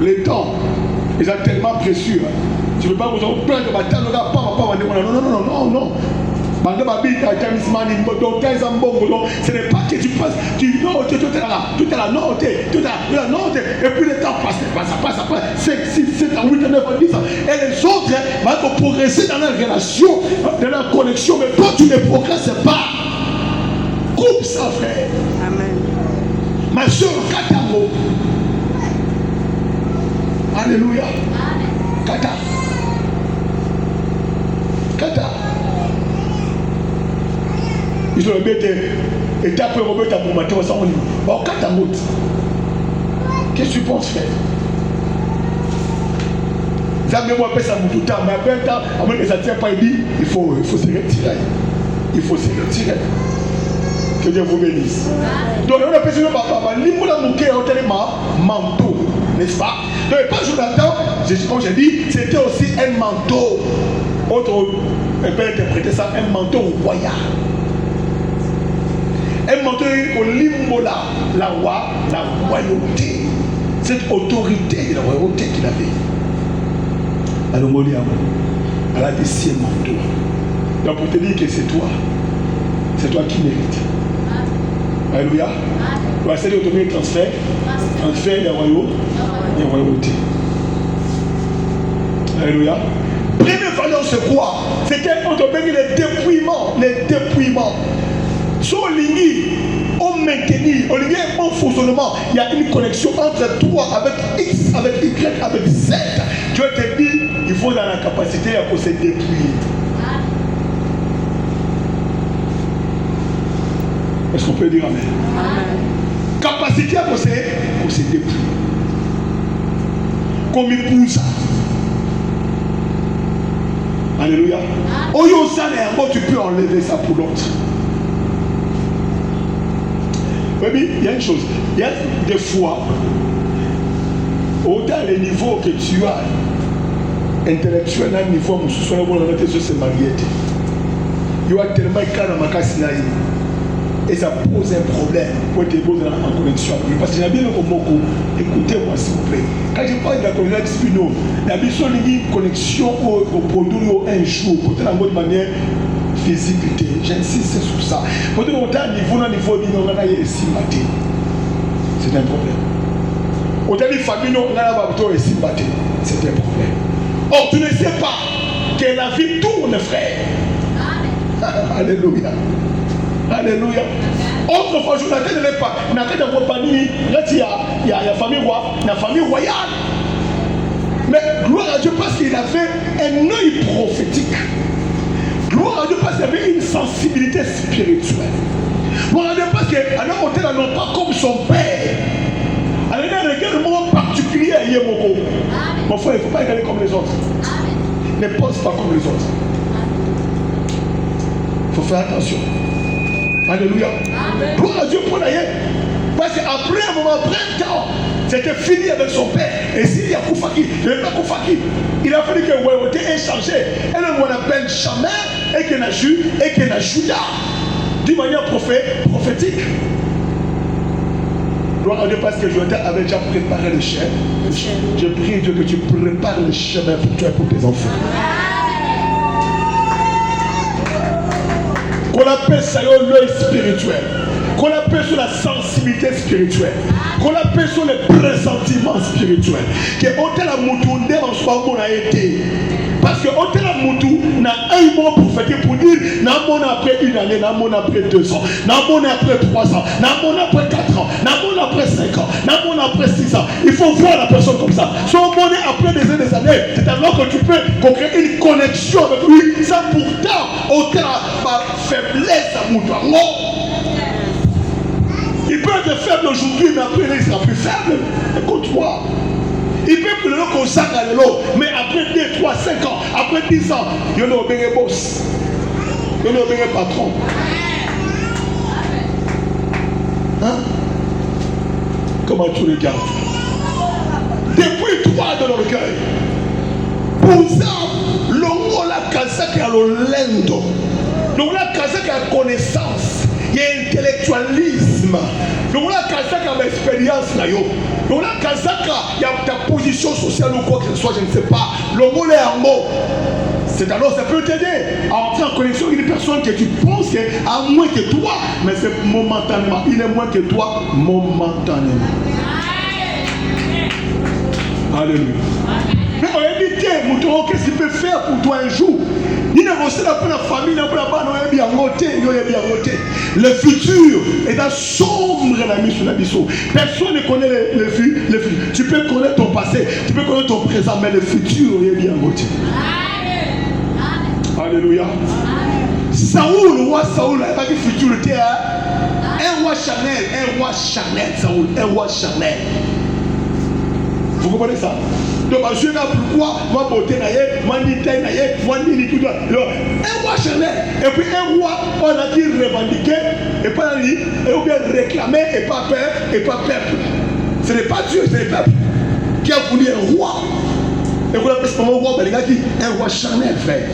Les temps, ils sont tellement précieux. Tu ne veux pas vous en plaindre, non. Ce n'est pas que tu passes, tu non, tout est là, tout est là, non, et puis le temps passe, 5, 6, 7, 8, 9, 10 ans. Et les autres vont progresser dans leur relation, dans leur connexion, mais toi tu ne progresses pas. Coupe ça, frère. Amen. Ma soeur, Katamo. Alléluia. Kata. Ils ont été après Robert pour matin au salon. Bon, Katamout. Qu'est-ce que tu penses faire? Jamais moi ça tout le temps, mais après un temps, avant que ça ne tient pas, il dit il faut se retirer. Il faut se retirer. Que Dieu vous bénisse. Donc on a pensé que l'imoula mouké est tellement manteau, n'est-ce pas? Donc pas Jonathan, comme j'ai dit, c'était aussi un manteau. Autre, on peut interpréter ça, un manteau royal. Un manteau au limbola, la royauté. Cette autorité de la royauté qu'il avait. Alors, elle a dit c'est manteau. Donc pour te dire que c'est toi qui mérites. Alléluia. Donc c'est l'autorité transfert de la royauté. Alléluia. Première valeur c'est quoi? C'était entre les dépouillements. Sur l'ingui, on maintenir, on ligne un bon fonctionnement. Il y a une connexion entre toi avec X, avec Y, avec Z. Dieu te dit, il faut dans la capacité à se dépouiller. Est-ce qu'on peut dire amen? Amen. Capacité à se dépouiller. Comme épouse. Alléluia. Tu peux enlever ça pour l'autre. Oui, il y a une chose. Il y a des fois, autant les niveaux que tu as intellectuel, un niveau, c'est marié. Il y a tellement de cas dans ma casse et ça pose un problème pour te poser en connexion avec lui. Parce que j'ai bien le mot, écoutez-moi s'il vous plaît. Quand je parle de la connexion, la mission est une connexion au produit un jour, pour de manière physique. J'insiste sur ça. Pour dire autant niveau, c'est un problème. Autant les familles, c'est un problème. Or, tu ne sais pas que la vie tourne, frère. Alléluia. Alléluia. Autrefois, je n'attendais pas. Il n'y a qu'à compagnie. Là, il y a la famille royale. Mais gloire à Dieu parce qu'il avait un œil prophétique. Gloire à Dieu parce qu'il avait une sensibilité spirituelle. Gloire à Dieu parce qu'un homme n'était pas comme son père. Alors, il y a un regard particulier à Yémoko. Mon frère, il ne faut pas regarder comme les autres. Ne pense pas comme les autres. Il faut faire attention. Alléluia. Gloire à Dieu pour l'ailleurs. Parce qu'après un moment, après un temps, c'était fini avec son père. Et s'il y a Koufaki, il n'y a pas Koufaki. Il a fallu que Royauté ait changé. Et là, on appelle Chamer et Kenaju et Kenajuda. D'une manière prophétique. Gloire à Dieu parce que Joël avait déjà préparé le chemin. Je prie Dieu que tu prépares le chemin pour toi et pour tes enfants. Qu'on appelle ça l'œil spirituel. Qu'on appelle sur la sensibilité spirituelle. Qu'on appelle sur les pressentiments spirituels. Que Hôtel à Moutou en soi on a été. Parce que Hôtel à Moutou n'a un mot prophétique pour dire n'a mon après une année, n'a mon après 2 ans, n'a mon après 3 ans, n'a mon après 4 ans, n'a mon après 5 ans, n'a mon après 6 ans. Il faut voir la personne comme ça. Son monnaie après des années, c'est alors que tu peux créer une connexion avec lui. Ça pourtant, Hôtel à ma faiblesse à Moutou. Il peut être faible aujourd'hui, mais après il sera plus faible. Écoute-moi. Il peut plus le consacrer à l'eau, mais après 2, 3, 5 ans, après 10 ans, il y a un boss. Il y a un patron. Hein? Comment tu regardes? Depuis toi de l'orgueil. Pour ça, l'homme la casaque à l'olendo. Donc la casaque à connaissance. Il y a intellectualisme. Donc la casaque à l'expérience. Donc la casaque, il y a ta position. condition sociale ou quoi que ce soit, je ne sais pas. Le mot est en mot. C'est alors ça peut t'aider à entrer en connexion avec une personne que tu penses à moins que toi, mais c'est momentanément. Il est moins que toi, momentanément. Alléluia. Mais on a dit, qu'est-ce qu'il peut faire pour toi un jour? Il n'a pas la famille, il n'a pas bien voté. Le futur est un sombre ami sur la mission. Personne ne connaît le futur. Tu peux connaître ton passé, tu peux connaître ton présent, mais le futur est bien voté. Alléluia. Saoul, le roi Saoul, il n'a pas dit futur, un roi Chanel, Saoul, un roi Chanel. Vous comprenez ça? Donc, je ne sais pas pourquoi, moi, beauté, moi, nitaï, moi, nini, tout ça. Un roi Chanel, et puis un roi, on a dit revendiquer, et pas dit, et bien réclamer, et pas peuple. Ce n'est pas Dieu, c'est le peuple qui a voulu un roi. Et vous l'appelez ce moment roi, mais les gars qui un roi Chanel, frère.